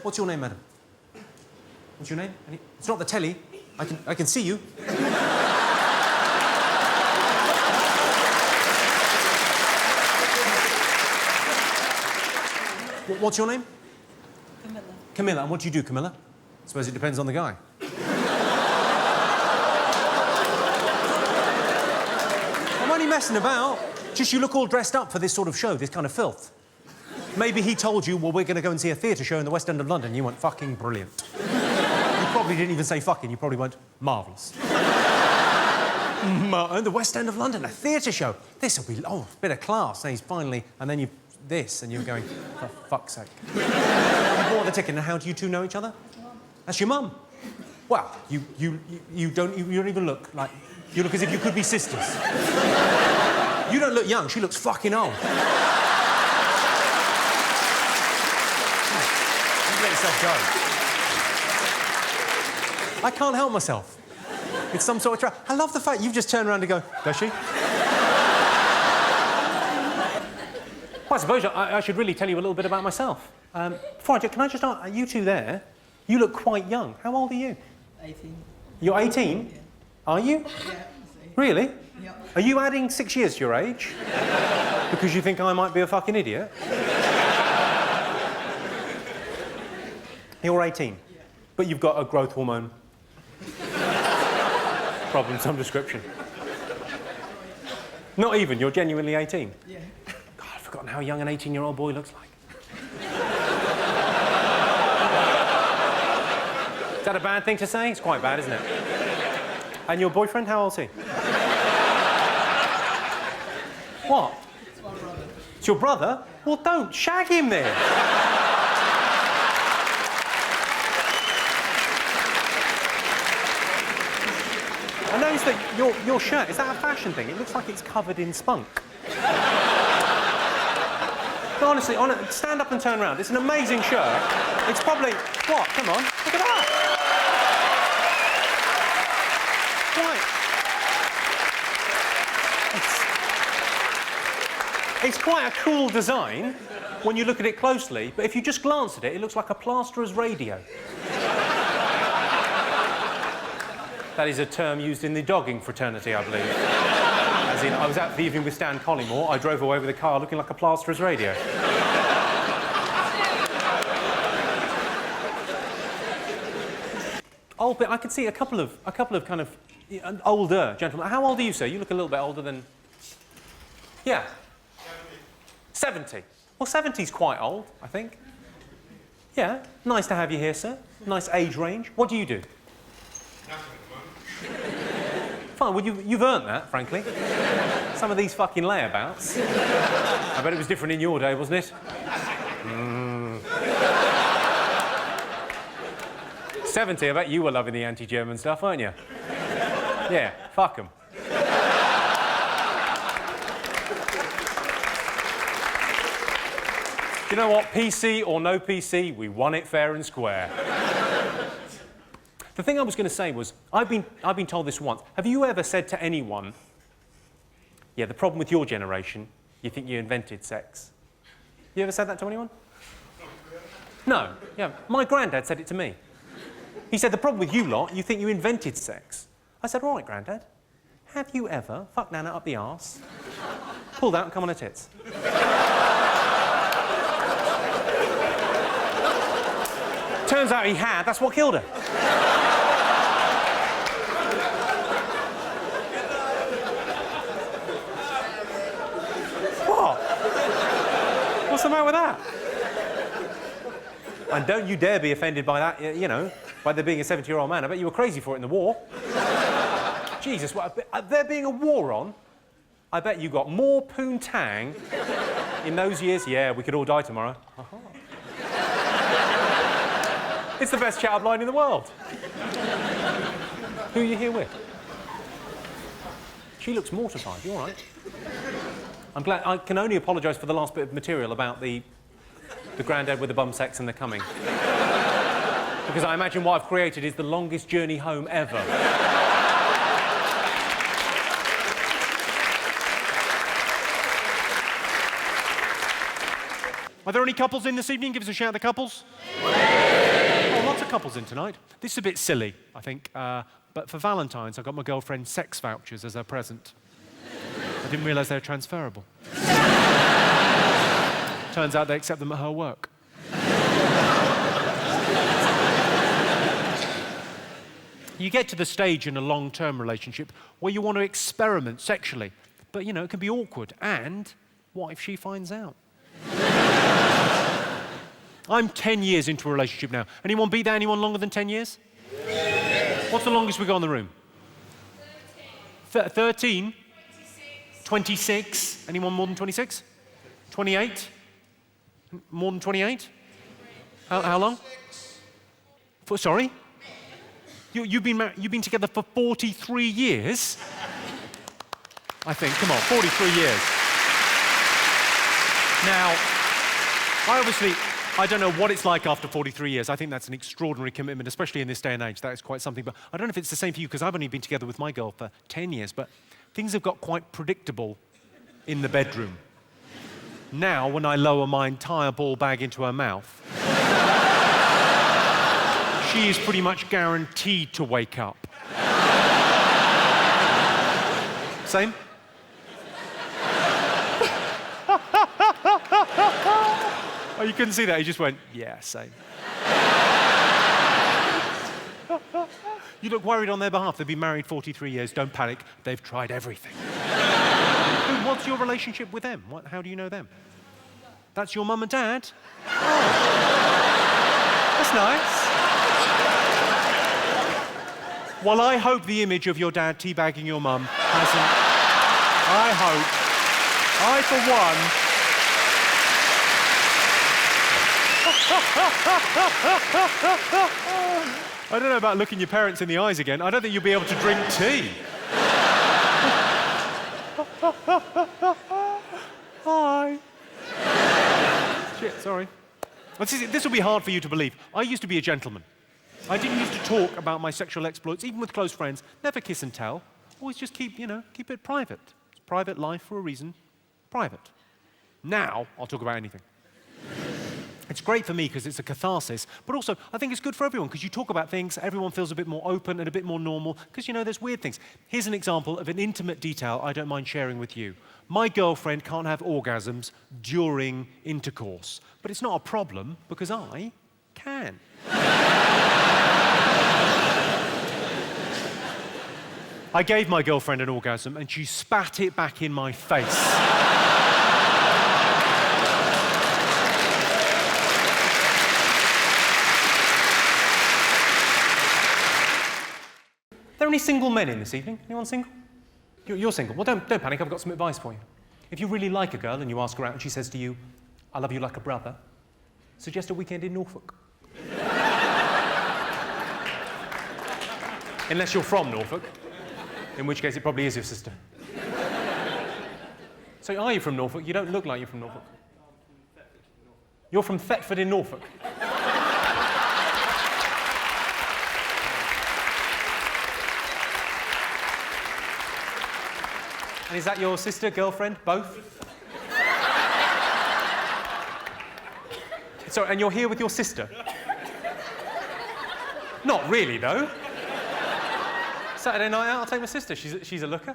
What's your name, madam? What's your name? It's not the telly. I can see you. What's your name? Camilla. Camilla. And what do you do, Camilla? I suppose it depends on the guy. I'm only messing about. Just you look all dressed up for this sort of show, this kind of filth. Maybe he told you, well, we're going to go and see a theatre show in the West End of London. You went, fucking brilliant. You probably didn't even say fucking. You probably went, marvellous. The West End of London, a theatre show. This'll be, oh, a bit of class. And he's finally, and then you, this, and you're going, for fuck's sake. You bought the ticket, and how do you two know each other? That's your mum. Well, you don't even look like, you look as if you could be sisters. You don't look young, she looks fucking old. Let yourself go. I can't help myself. It's some sort of trap. I love the fact you've just turned around to go, does she? Well, I suppose I should really tell you a little bit about myself. Before I do, can I just ask, you two there, you look quite young. How old are you? 18. You're 18? Yeah. Are you? Yeah. Really? Yeah. Are you adding 6 years to your age? Because you think I might be a fucking idiot? You're 18, Yeah. but you've got a growth hormone problem of some description. Not even, you're genuinely 18? Yeah. God, I've forgotten how young an 18-year-old boy looks like. Is that a bad thing to say? It's quite bad, isn't it? And your boyfriend, how old is he? What? It's my brother. It's your brother? Well, don't shag him then. I noticed that your shirt, is that a fashion thing? It looks like it's covered in spunk. No, honestly, stand up and turn around. It's an amazing shirt. It's probably... What? Come on. Look at that. It's quite a cool design when you look at it closely, but if you just glance at it, it looks like a plasterer's radio. That is a term used in the dogging fraternity, I believe. As in, I was out for the evening with Stan Collymore, I drove away with a car looking like a plasterer's radio. Oh, but I could see a couple of kind of older gentlemen. How old are you, sir? You look a little bit older than... Yeah. 70. Well, 70's quite old, I think. Yeah, nice to have you here, sir. Nice age range. What do you do? Fine, well, you've earned that, frankly. Some of these fucking layabouts. I bet it was different in your day, wasn't it? 70, I bet you were loving the anti-German stuff, weren't you? Yeah, fuck 'em. Do you know what? PC or no PC, we won it fair and square. The thing I was going to say was, I've been told this once. Have you ever said to anyone, yeah, the problem with your generation, you think you invented sex? You ever said that to anyone? No. Yeah, my granddad said it to me. He said, the problem with you lot, you think you invented sex. I said, all right, Grandad, have you ever fucked Nana up the arse, pulled out and come on her tits? Turns out he had, that's what killed her. What? What's the matter with that? And don't you dare be offended by that, you know, by there being a 70-year-old man. I bet you were crazy for it in the war. Jesus, there being a war on, I bet you got more poontang in those years. Yeah, we could all die tomorrow. It's the best chat-up line in the world. Who are you here with? She looks mortified. You all right? I'm glad. I can only apologise for the last bit of material about the grandad with the bum sex and the coming. Because I imagine what I've created is the longest journey home ever. Are there any couples in this evening? Give us a shout, the couples. couples in tonight. This is a bit silly, I think, but for Valentine's, I got my girlfriend sex vouchers as her present. I didn't realise they were transferable. Turns out they accept them at her work. You get to the stage in a long-term relationship where you want to experiment sexually, but, you know, it can be awkward. And what if she finds out? I'm 10 years into a relationship now. Anyone beat that? Anyone longer than 10 years? Yes. What's the longest we got in the room? 13. 13? 26. Anyone more than 26? 28? More than 28? How long? Sorry? You've been together for 43 years? I think. Come on, 43 years. Now, I don't know what it's like after 43 years. I think that's an extraordinary commitment, especially in this day and age. That is quite something. But I don't know if it's the same for you, because I've only been together with my girl for 10 years, but things have got quite predictable in the bedroom. Now, when I lower my entire ball bag into her mouth, she is pretty much guaranteed to wake up. Same? Oh, you couldn't see that. He just went, yeah, same. You look worried on their behalf. They've been married 43 years. Don't panic. They've tried everything. What's your relationship with them? How do you know them? That's your mum and dad? Oh. That's nice. Well, I hope the image of your dad teabagging your mum hasn't... I for one... I don't know about looking your parents in the eyes again. I don't think you'll be able to drink tea. Hi. Shit, sorry. This will be hard for you to believe. I used to be a gentleman. I didn't used to talk about my sexual exploits, even with close friends. Never kiss and tell. Always just keep it private. It's private life for a reason. Private. Now, I'll talk about anything. It's great for me because it's a catharsis, but also I think it's good for everyone because you talk about things, everyone feels a bit more open and a bit more normal because, there's weird things. Here's an example of an intimate detail I don't mind sharing with you. My girlfriend can't have orgasms during intercourse, but it's not a problem because I can. I gave my girlfriend an orgasm and she spat it back in my face. Are there any single men in this evening? Anyone single? You're single. Well, don't panic. I've got some advice for you. If you really like a girl and you ask her out and she says to you, I love you like a brother, suggest a weekend in Norfolk. Unless you're from Norfolk, in which case it probably is your sister. So are you from Norfolk? You don't look like you're from Norfolk. You're from Thetford in Norfolk. And is that your sister, girlfriend, both? Sorry, and you're here with your sister? Not really, though. Saturday night out, I'll take my sister. She's a looker.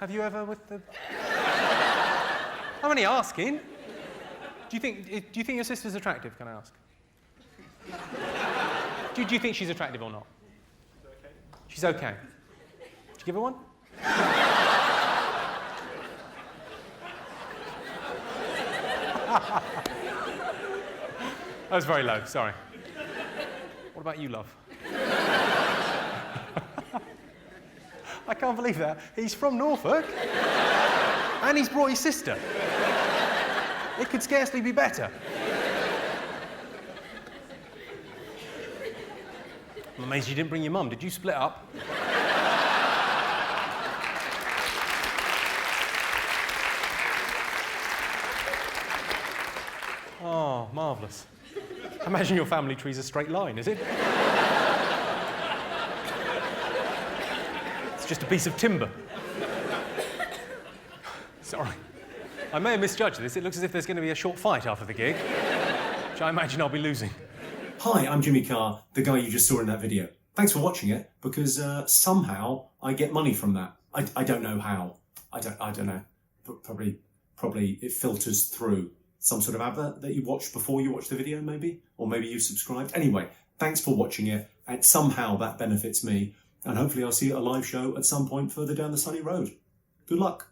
Have you ever with the... I'm only asking. Do you think your sister's attractive, can I ask? Do you think she's attractive or not? She's okay. Did you give her one? That was very low, sorry. What about you, love? I can't believe that. He's from Norfolk, and he's brought his sister. It could scarcely be better. I'm amazed you didn't bring your mum. Did you split up? Oh, marvellous. Imagine your family tree's a straight line, is it? It's just a piece of timber. Sorry. I may have misjudged this. It looks as if there's going to be a short fight after the gig, which I imagine I'll be losing. Hi, I'm Jimmy Carr, the guy you just saw in that video. Thanks for watching it, because somehow I get money from that. I don't know how. I don't know. But probably it filters through some sort of advert that you watched before you watched the video, maybe? Or maybe you subscribed. Anyway, thanks for watching it, and somehow that benefits me. And hopefully I'll see you at a live show at some point further down the sunny road. Good luck.